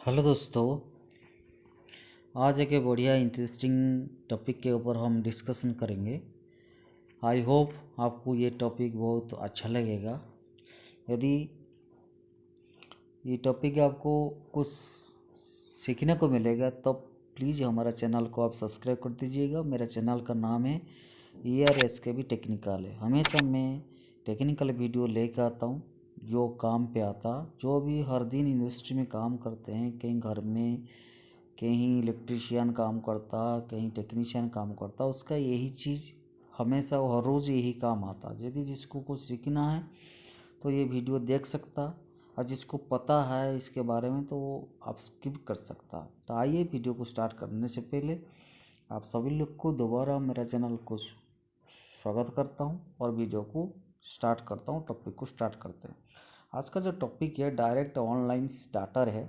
Hello दोस्तों, आज एक बढ़िया इंटरेस्टिंग टॉपिक के ऊपर हम डिस्कशन करेंगे। आई होप आपको ये टॉपिक बहुत अच्छा लगेगा। यदि ये टॉपिक आपको कुछ सीखने को मिलेगा तो प्लीज़ हमारा चैनल को आप सब्सक्राइब कर दीजिएगा। मेरा चैनल का नाम है ERSKB टेक्निकल है। हमेशा मैं टेक्निकल वीडियो लेकर आता हूँ जो काम पे आता, जो भी हर दिन इंडस्ट्री में काम करते हैं, कहीं घर में, कहीं इलेक्ट्रीशियन काम करता, कहीं टेक्नीशियन काम करता, उसका यही चीज़ हमेशा हर रोज़ यही काम आता। यदि जिसको कुछ सीखना है तो ये वीडियो देख सकता, और जिसको पता है इसके बारे में तो वो आप स्किप कर सकता। तो आइए वीडियो को स्टार्ट करने से पहले आप सभी लोग को दोबारा मेरा चैनल को स्वागत करता हूँ और वीडियो को स्टार्ट करता हूँ। टॉपिक को स्टार्ट करते हैं। आज का जो टॉपिक है डायरेक्ट ऑनलाइन स्टार्टर है।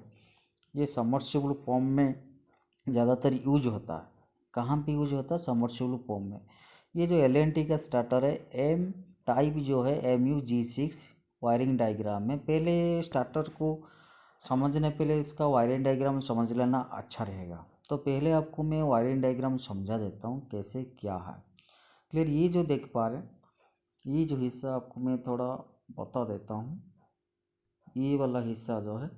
ये सबमर्सिबल पंप में ज़्यादातर यूज होता है। कहाँ पे यूज होता है? सबमर्सिबल पंप में। ये जो LNT का स्टार्टर है, एम टाइप जो है MUG6 वायरिंग डायग्राम में, पहले स्टार्टर को समझने पहले इसका वायरिंग डायग्राम समझ लेना अच्छा रहेगा। तो पहले आपको मैं वायरिंग डायग्राम समझा देता हूँ कैसे क्या है। क्लियर? ये जो देख पा रहे हैं, ये जो हिस्सा आपको मैं थोड़ा बता देता हूँ। ये वाला हिस्सा जो है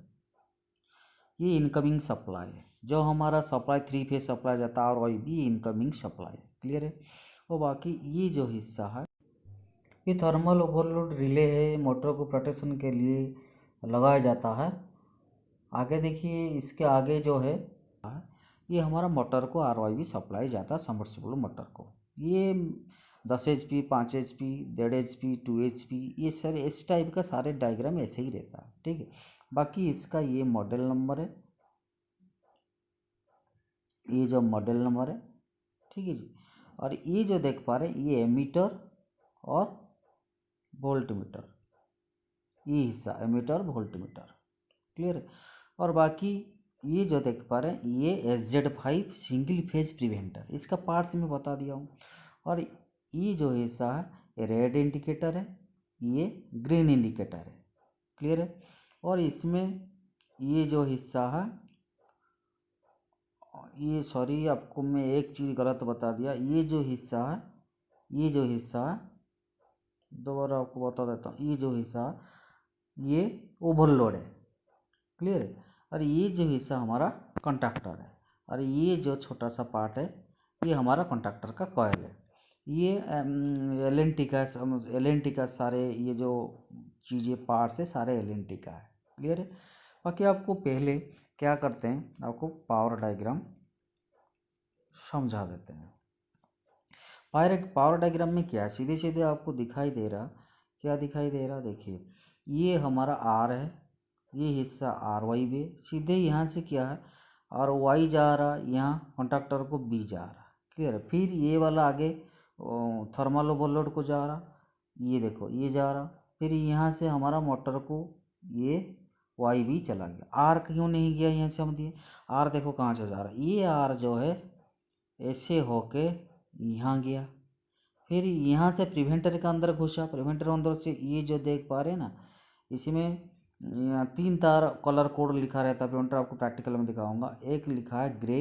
ये इनकमिंग सप्लाई है। जो हमारा सप्लाई 3 फेज सप्लाई जाता है और वही भी इनकमिंग सप्लाई है। क्लियर है? और बाकी ये जो हिस्सा है ये थर्मल ओवरलोड रिले है, मोटर को प्रोटेक्शन के लिए लगाया जाता है। आगे देखिए, इसके आगे जो है ये हमारा मोटर को RYB सप्लाई जाता है, सबमर्सिबल मोटर को। ये 10 HP, 5 HP, 1.5 HP, 2 HP, ये सर इस टाइप का सारे डायग्राम ऐसे ही रहता है। ठीक है। बाकी इसका ये मॉडल नंबर है, ये जो मॉडल नंबर है, ठीक है जी। और ये जो देख पा रहे हैं ये एमीटर और वोल्ट मीटर, ये हिस्सा एमीटर वोल्ट मीटर। क्लियर है? और बाकी ये जो देख पा रहे हैं ये SZ5 सिंगल फेज प्रिवेंटर, इसका पार्ट्स में बता दिया हूँ। और ये जो हिस्सा है रेड इंडिकेटर है, ये ग्रीन इंडिकेटर है। क्लियर है? और इसमें ये जो हिस्सा है, ये सॉरी आपको मैं एक चीज़ गलत बता दिया। ये जो हिस्सा है, ये जो हिस्सा है, दोबारा आपको बता देता हूँ, ये जो हिस्सा ये ओवरलोड है। क्लियर है? और ये जो हिस्सा हमारा कंडक्टर है, और ये जो छोटा सा पार्ट है ये हमारा कंडक्टर का कॉइल है। ये LNT का सारे ये जो चीज़ें पार्ट्स है सारे LNT का है। क्लियर है? बाकी आपको पहले क्या करते हैं, आपको पावर डायग्राम समझा देते हैं। पावर डायग्राम में क्या है, सीधे सीधे आपको दिखाई दे रहा, क्या दिखाई दे रहा? देखिए, ये हमारा R है, ये हिस्सा RY है। सीधे यहाँ से क्या है, RY जा रहा, यहाँ कंडक्टर को B जा रहा। क्लियर है? फिर ये वाला आगे थर्मल ओवरलोड को जा रहा, ये देखो ये जा रहा। फिर यहाँ से हमारा मोटर को ये YB चला गया। R क्यों नहीं गया यहाँ से हम दिए? R देखो कहाँ से जा रहा, ये R जो है ऐसे होके यहाँ गया, फिर यहाँ से प्रिवेंटर के अंदर घुसा। प्रिवेंटर अंदर से ये जो देख पा रहे हैं ना, इसमें 3 तार कलर कोड लिखा रहता है। प्रिवेंटर आपको प्रैक्टिकल में दिखाऊंगा। एक लिखा है ग्रे,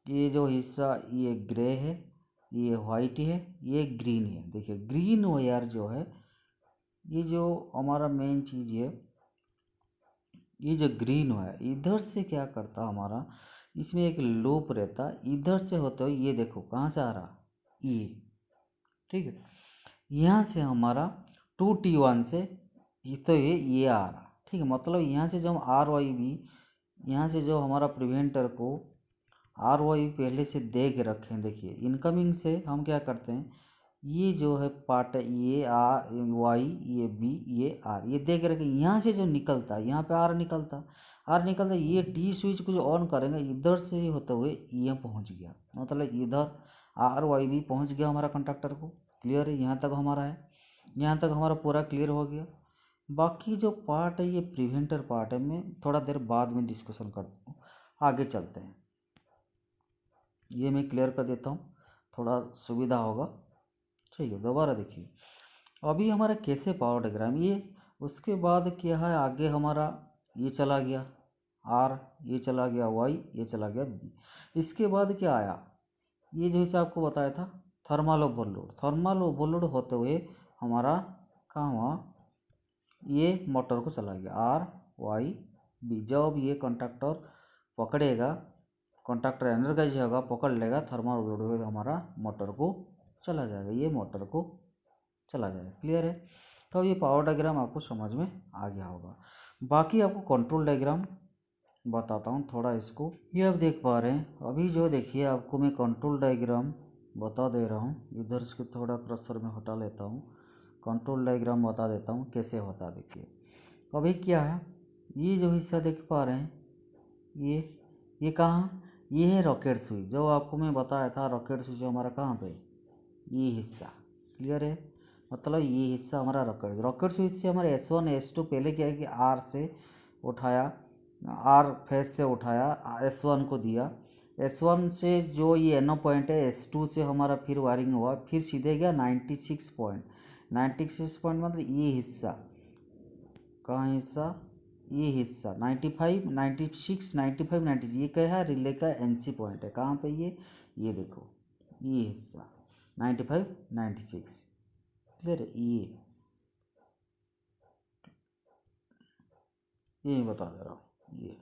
ये जो हिस्सा ये ग्रे है, ये वाइट है, ये ग्रीन है। देखिए ग्रीन वायर जो है, ये जो हमारा मेन चीज़ है, ये जो ग्रीन वायर इधर से क्या करता हमारा, इसमें एक लूप रहता, इधर से होते हुए ये देखो कहाँ से आ रहा, ये। ठीक है? यहाँ से हमारा 2T1 से तो ये आ रहा। ठीक है? मतलब यहाँ से जब RYB, यहाँ से जो हमारा प्रिवेंटर को RYB पहले से दे के रखे हैं। देखिए इनकमिंग से हम क्या करते हैं, ये जो है पार्ट ये Y, ये B, ये R, ये दे के रखे। यहाँ से जो निकलता है यहाँ पे R निकलता, ये T स्विच को जो ऑन करेंगे इधर से ही होते हुए ये पहुँच गया। मतलब इधर RYB पहुँच गया हमारा कंडक्टर को। क्लियर है? यहाँ तक हमारा है, यहाँ तक हमारा पूरा क्लियर हो गया। बाकी जो पार्ट है ये प्रिवेंटर पार्ट है, मैं थोड़ा देर बाद में डिस्कशन करता हूँ। आगे चलते हैं, ये मैं क्लियर कर देता हूँ, थोड़ा सुविधा होगा। ठीक है? दोबारा देखिए, अभी हमारा कैसे पावर डायग्राम ये, उसके बाद क्या है आगे हमारा ये चला गया आर, ये चला गया वाई, ये चला गया बी। इसके बाद क्या आया, ये जैसे आपको बताया था थर्मल ओवरलोड। थर्मल ओवरलोड होते हुए हमारा कहाँ हुआ, ये मोटर को चला गया आर वाई बी। जब ये कंडक्टर पकड़ेगा, कंडक्टर एनर्जाइज होगा, पकड़ लेगा, थर्मल ओवरलोड होगा, हमारा मोटर को चला जाएगा, ये मोटर को चला जाएगा। क्लियर है। तो ये पावर डायग्राम आपको समझ में आ गया होगा। बाकी आपको कंट्रोल डायग्राम बताता हूँ थोड़ा इसको। ये आप देख पा रहे हैं अभी जो, देखिए आपको मैं कंट्रोल डायग्राम बता दे रहा हूँ। इधर से थोड़ा क्रसर में हटा लेता हूँ, कंट्रोल डायग्राम बता देता हूँ कैसे होता है। देखिए अभी क्या है, ये जो हिस्सा देख पा रहे हैं, ये कहाँ, ये है रॉकेट स्विच। जो आपको मैं बताया था रॉकेट स्विच हमारा कहाँ पे, ये हिस्सा। क्लियर है। मतलब ये हिस्सा हमारा रॉकेट स्विच से हमारे S1 S2 पहले क्या है कि आर से उठाया, आर फेस से उठाया, S1 को दिया, S1 से जो ये NO पॉइंट है S2 से हमारा फिर वायरिंग हुआ, फिर सीधे गया 96 पॉइंट। 96 पॉइंट मतलब ये हिस्सा कहाँ, हिस्सा ये हिस्सा 95 96 95 96, ये क्या है, रिले का NC पॉइंट है। कहाँ पे ये देखो ये हिस्सा 95 96। क्लियर है। ये बता दे रहा हूँ, ये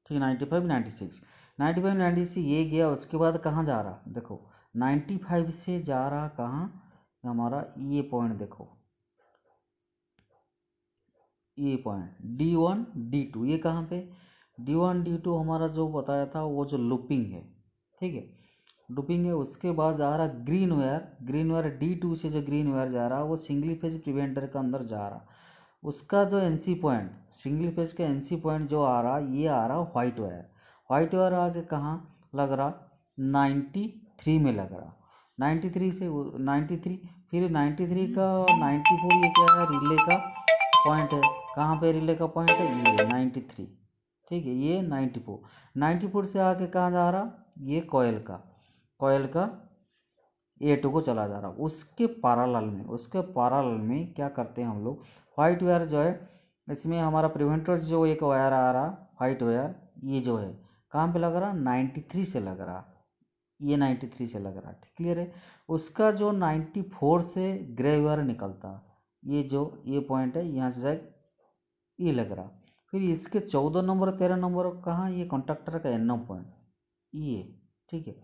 ठीक 95 96 95 96 ये गया। उसके बाद कहाँ जा रहा, देखो 95 से जा रहा कहाँ, हमारा ये पॉइंट देखो, ये पॉइंट D1 D2, ये कहाँ पे D1 D2 हमारा जो बताया था वो जो लूपिंग है, ठीक है, लूपिंग है। उसके बाद जा रहा ग्रीन वायर D2 से जो ग्रीन वायर जा रहा वो सिंगल फेज प्रिवेंटर के अंदर जा रहा। उसका जो NC पॉइंट, सिंगल फेज का NC पॉइंट जो आ रहा, ये आ रहा व्हाइट वायर आके कहाँ लग रहा, 93 में लग रहा। 93 से 93, फिर 93 का 94, ये क्या है, रिले का पॉइंट है। कहाँ पे रिले का पॉइंट है, ये 93, ठीक है, ये 94 से आके कहाँ जा रहा, ये कॉयल का A2 को चला जा रहा। उसके पैरेलल में क्या करते हैं हम लोग, व्हाइट वायर जो है, इसमें हमारा प्रिवेंटर जो एक वायर आ रहा व्हाइट वायर, ये जो है कहाँ पे लग रहा, 93 से लग रहा, ये 93 से लग रहा। क्लियर है। उसका जो 94 से ग्रे वायर निकलता, ये पॉइंट है, यहाँ से जाए ये लग रहा। फिर इसके 14 नंबर 13 नंबर कहाँ, ये कंडक्टर का NO पॉइंट, ये ठीक है,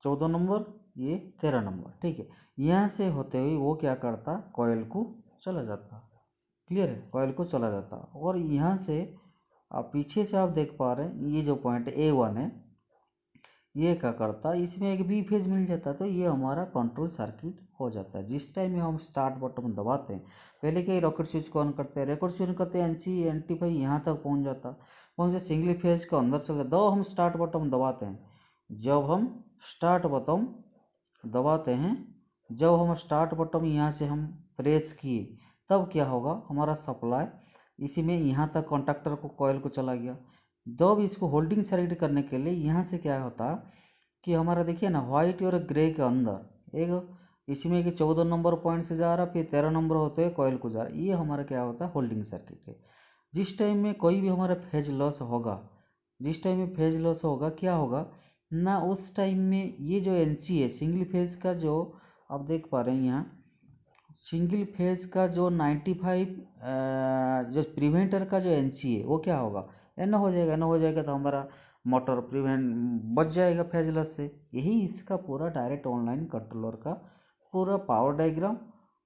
14 नंबर ये 13 नंबर, ठीक है। यहाँ से होते हुए वो क्या करता, कॉयल को चला जाता। क्लियर है, कॉयल को चला जाता। और यहाँ से आप पीछे से आप देख पा रहे हैं, ये जो पॉइंट A1 है, ये क्या करता, इसमें एक B फेज मिल जाता, तो ये हमारा कंट्रोल सर्किट हो जाता है। जिस टाइम में हम स्टार्ट बटन दबाते हैं, पहले क्या रॉकेट स्विच को ऑन करते हैं, रॉकेट स्विच करते हैं, NC NT भाई यहाँ तक पहुँच जाता, पहुँच से सिंगल फेज के अंदर चले। दो हम स्टार्ट बटन दबाते हैं, जब हम स्टार्ट बटन यहाँ से हम प्रेस किए, तब क्या होगा, हमारा सप्लाई इसी में यहाँ तक कंडक्टर को कॉयल को चला गया। जब इसको होल्डिंग सर्किट करने के लिए यहाँ से क्या होता कि हमारा देखिए ना, व्हाइट और ग्रे के अंदर एक इसमें कि 14 नंबर पॉइंट से जा रहा, फिर 13 नंबर होते हुए कॉयल को जा रहा, ये हमारा क्या होता है, होल्डिंग सर्किट है। जिस टाइम में कोई भी हमारा फेज लॉस होगा, क्या होगा ना, उस टाइम में ये जो NC है, सिंगल फेज का जो आप देख पा रहे हैं यहाँ, सिंगल फेज का जो 95 जो प्रिवेंटर का जो NC है वो क्या होगा, NO हो जाएगा, तो हमारा मोटर बच जाएगा फेज लॉस से। यही इसका पूरा डायरेक्ट ऑनलाइन कंट्रोलर का पूरा पावर डायग्राम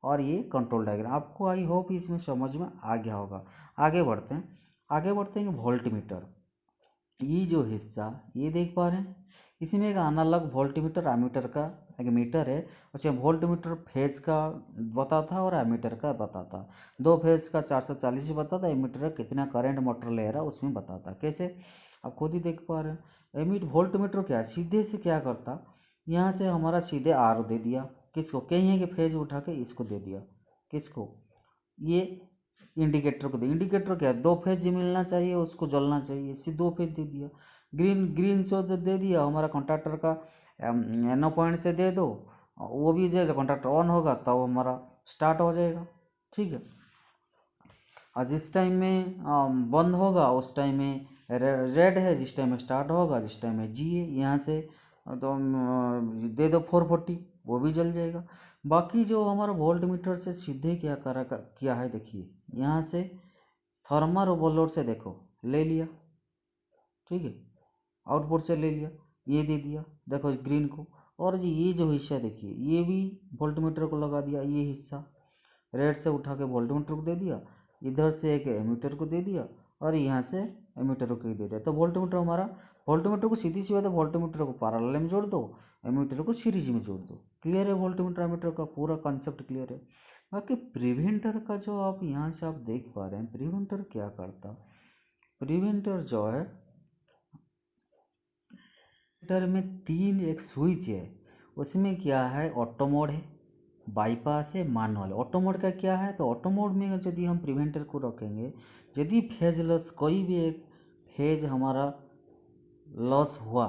और ये कंट्रोल डायग्राम आपको आई होप इसमें समझ में आ गया होगा। आगे बढ़ते हैं वोल्टमीटर। ये जो हिस्सा ये देख पा रहे हैं, इसमें एक एनालॉग वोल्टमीटर एमीटर का एक मीटर है। अच्छा, वोल्टमीटर फेज का बताता और एमीटर का बताता। 2 फेज का 440 बताता, एमीटर कितना करंट मोटर ले रहा उसमें बताता। कैसे, आप खुद ही देख पा रहे हैं। वोल्टमीटर क्या सीधे से क्या करता, यहाँ से हमारा सीधे R दे दिया, किसको, कहीं है कि फेज उठा के इसको दे दिया, किसको, ये इंडिकेटर को दे। इंडिकेटर क्या है, 2 फेज मिलना चाहिए, उसको जलना चाहिए, इसी 2 फेज दे दिया। ग्रीन से दे दिया, हमारा कॉन्ट्रैक्टर का NO पॉइंट से दे दो, वो भी जो कॉन्ट्रैक्टर ऑन होगा तब हमारा स्टार्ट हो जाएगा, ठीक है। और जिस टाइम में बंद होगा उस टाइम में रेड है, जिस टाइम में स्टार्ट होगा जिस टाइम में जी है, यहाँ से तो दे दो 440, वो भी जल जाएगा। बाकी जो हमारा वोल्ट मीटर से सीधे क्या किया है, देखिए यहाँ से थर्मल ओवरलोड से देखो ले लिया, ठीक है, आउटपुट से ले लिया, ये दे दिया देखो ग्रीन को, और ये जो हिस्सा देखिए ये भी वोल्ट मीटर को लगा दिया, ये हिस्सा रेड से उठा के वोल्ट मीटर को दे दिया, इधर से एक एमीटर को दे दिया, और यहाँ से एमीटर को दे दिया। तो वोल्ट मीटर हमारा, वोल्ट मीटर को सीधी सी बात है, वोल्ट मीटर को पैरेलल में जोड़ दो, एमीटर को सीरीज में जोड़ दो। क्लियर है, वोल्ट मीटर एमीटर का पूरा कॉन्सेप्ट क्लियर है। बाकी प्रिवेंटर का जो आप यहाँ से आप देख पा रहे हैं, प्रिवेंटर क्या करता, प्रिवेंटर जो है प्रिवेंटर में 3 एक स्विच है, उसमें क्या है ऑटो मोड है, बाईपास है, मैनुअल। ऑटो मोड का क्या है, तो ऑटो मोड में यदि हम प्रिवेंटर को रखेंगे, यदि फेज लॉस कोई भी एक फेज हमारा लॉस हुआ,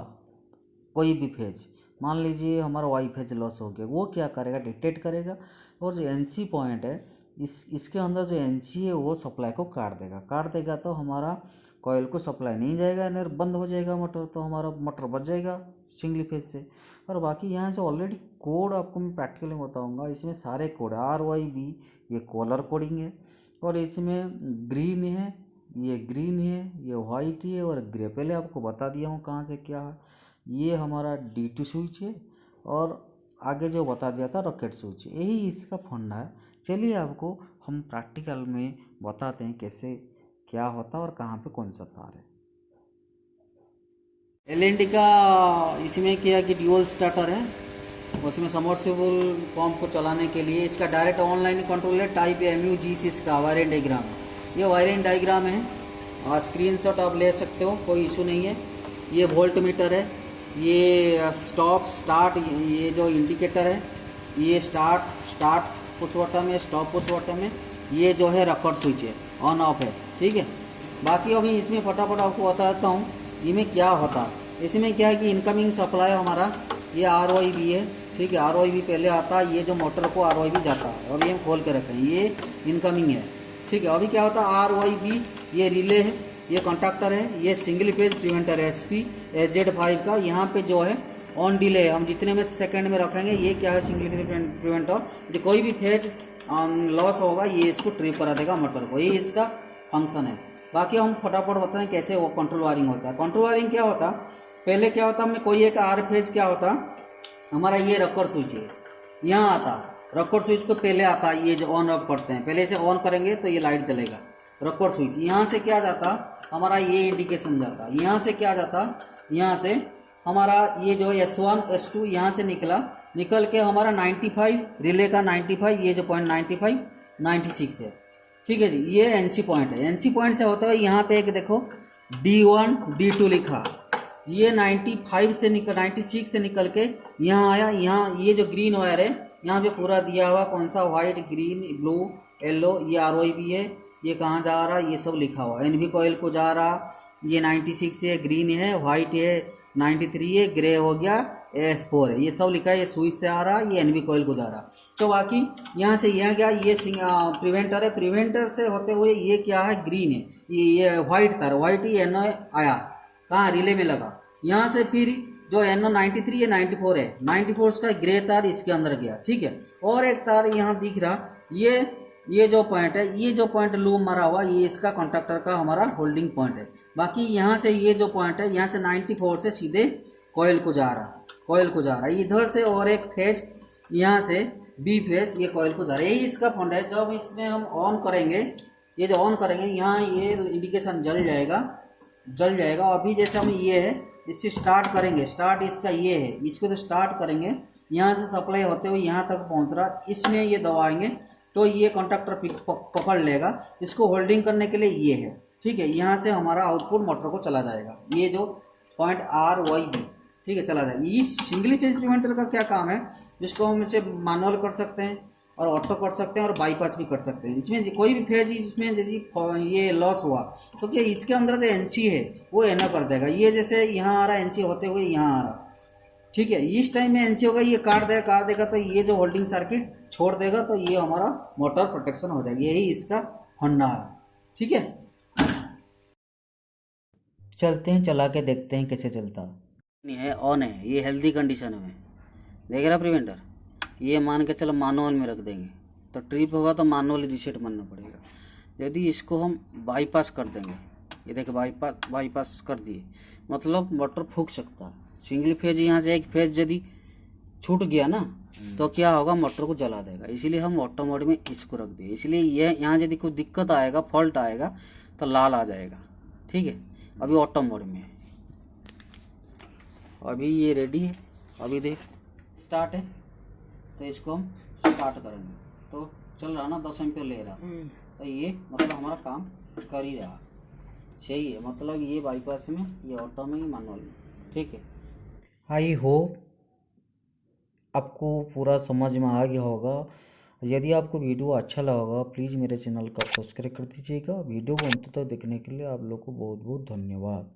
कोई भी फेज मान लीजिए हमारा वाई फेज लॉस हो गया, वो क्या करेगा, डिटेक्ट करेगा, और जो एनसी पॉइंट है इसके अंदर जो एनसी है वो सप्लाई को काट देगा तो हमारा कॉयल को सप्लाई नहीं जाएगा, एनर बंद हो जाएगा मोटर, तो हमारा मोटर बच जाएगा सिंगल फेज से। और बाकी यहाँ से ऑलरेडी कोड आपको मैं प्रैक्टिकली बताऊंगा, इसमें सारे कोड RYB ये कॉलर कोडिंग है, और इसमें ग्रीन है, ये ग्रीन है, ये वाइट है, और ग्रे पहले आपको बता दिया हूँ कहाँ से क्या है। ये हमारा D2 स्विच है, और आगे जो बता दिया था रॉकेट स्विच, यही इसका फंडा है। चलिए आपको हम प्रैक्टिकल में बताते हैं कैसे क्या होता है और कहाँ पे कौन सा तार है। LNT का इसमें क्या है कि ड्यूअल स्टार्टर है, उसमें समर्सिबल पंप को चलाने के लिए इसका डायरेक्ट ऑनलाइन कंट्रोल है, टाइप MUGC इसका वायरिंग डायग्राम, ये वायरिंग डायग्राम है, और स्क्रीनशॉट आप ले सकते हो, कोई इशू नहीं है। ये वोल्ट मीटर है, ये स्टॉप स्टार्ट, ये जो इंडिकेटर है ये स्टार्ट पुश बटन है, स्टॉप पुश बटन है, ये जो है रॉकर स्विच है, ऑन ऑफ है, ठीक है। बाकी अभी इसमें फटाफट आपको बताता हूँ इसमें क्या होता। इसमें क्या है कि इनकमिंग सप्लाई हमारा ये RYB है, ठीक है, RYB पहले आता है, ये जो मोटर को RYB जाता है, अभी हम खोल के रखें, ये इनकमिंग है, ठीक है। अभी क्या होता है, RYB ये रिले है, ये कॉन्टैक्टर है, ये सिंगल फेज प्रिवेंटर है SP SZ5 का, यहाँ पे जो है ऑन डिले हम जितने में सेकंड में रखेंगे, ये क्या है सिंगल फेज प्रिवेंटर, जो कोई भी फेज लॉस होगा ये इसको ट्रिप करा देगा मोटर को, ये इसका फंक्शन है। बाकी हम फटाफट बताएं कैसे वो कंट्रोल वायरिंग होता है। कंट्रोल वायरिंग क्या होता, पहले क्या होता, हमें कोई एक R फेज क्या होता, हमारा ये रॉकर स्विच है, यहाँ आता रॉकर स्विच को पहले आता, ये जो ऑन ऑफ करते हैं, पहले से ऑन करेंगे तो ये लाइट जलेगा रॉकर स्विच। यहाँ से क्या जाता, हमारा ये इंडिकेशन जाता, यहाँ से क्या जाता, यहाँ से हमारा ये जो S1 S2 यहाँ से निकल के हमारा 95 रिले का 95, ये जो पॉइंट 95 96 है, ठीक है जी। ये NC पॉइंट है, NC पॉइंट से होता है यहाँ पे एक देखो D1 D2 लिखा, ये 96 से निकल के यहाँ आया, यहाँ ये जो ग्रीन वायर है यहाँ पे पूरा दिया हुआ, कौन सा, व्हाइट ग्रीन ब्लू येलो, ये RYB है, ये कहाँ जा रहा ये सब लिखा हुआ, NV कॉइल को जा रहा, ये 96 है, ग्रीन है, व्हाइट है, 93 है, ग्रे हो गया, S4 है, ये सब लिखा है, ये स्विच से आ रहा, ये NV कॉइल को जा रहा। तो बाकी यहाँ से यहाँ गया, ये प्रिवेंटर है, प्रिवेंटर से होते हुए ये क्या है, ग्रीन है, ये व्हाइट तार, व्हाइट ही NO आया कहाँ, रिले में लगा। यहाँ से फिर जो NO 93 है 94 है, 94 का ग्रे तार इसके अंदर गया, ठीक है। और एक तार यहाँ दिख रहा, ये जो पॉइंट है, ये जो पॉइंट लूप मारा हुआ, ये इसका कॉन्टैक्टर का हमारा होल्डिंग पॉइंट है। बाकी यहाँ से ये जो पॉइंट है, यहाँ से 94 से सीधे कॉइल को जा रहा, इधर से और एक फेज यहाँ से B फेज ये कॉइल को जा रहा है, यही इसका फंड है। जब इसमें हम ऑन करेंगे, ये जो ऑन करेंगे यहाँ ये इंडिकेशन जल जाएगा। अभी जैसे हम ये है इससे स्टार्ट करेंगे, स्टार्ट इसका ये है, इसको तो स्टार्ट करेंगे, यहाँ से सप्लाई होते हुए यहाँ तक पहुँच रहा, इसमें ये दबाएंगे तो ये कॉन्टैक्टर पकड़ लेगा, इसको होल्डिंग करने के लिए ये है, ठीक है। यहाँ से हमारा आउटपुट मोटर को चला जाएगा, ये जो पॉइंट RYB, ठीक है, चला जाएगा। इस सिंगल फेज प्रिवेंटर का क्या काम है, जिसको हम इसे मैनुअल कर सकते हैं और ऑटो कर सकते हैं और बाईपास भी कर सकते हैं। इसमें कोई भी फेज इसमें जैसे ये लॉस हुआ तो क्या इसके अंदर जो NC है वो NO कर देगा, ये जैसे यहाँ आ रहा NC होते हुए यहाँ आ रहा, ठीक है। इस टाइम में NC होगा, ये काट देगा तो ये जो होल्डिंग सर्किट छोड़ देगा, तो ये हमारा मोटर प्रोटेक्शन हो जाएगी, यही इसका फंडा है, ठीक है। चलते हैं, चला के देखते हैं कैसे चलता नहीं है। ऑन है, ये हेल्दी कंडीशन में देख रहा प्रिवेंटर। ये मान के चलो मैनुअल में रख देंगे तो ट्रिप होगा तो मैनुअली रीसेट मारना पड़ेगा। यदि इसको हम बाईपास कर देंगे, ये देखिए बाईपास कर दिए, मतलब मोटर फूक सकता है। सिंगल फेज यहाँ से एक फेज यदि छूट गया ना तो क्या होगा, मोटर को जला देगा। इसीलिए हम ऑटो मोड में इसको रख दिए। इसलिए ये यहाँ यदि कुछ दिक्कत आएगा, फॉल्ट आएगा तो लाल आ जाएगा। ठीक है, अभी ऑटो मोड में है, अभी ये रेडी है। अभी देख स्टार्ट है तो इसको हम स्टार्ट करेंगे तो चल रहा ना, 10 एम्पीयर ले रहा। तो ये मतलब हमारा काम कर ही रहा। सही है, मतलब ये बाईपास में, ये ऑटो में, मैनुअल में। ठीक है, आई होप आपको पूरा समझ में आ गया होगा। यदि आपको वीडियो अच्छा लगा होगा प्लीज़ मेरे चैनल का सब्सक्राइब कर दीजिएगा। वीडियो को अंत तक देखने के लिए आप लोग को बहुत बहुत धन्यवाद।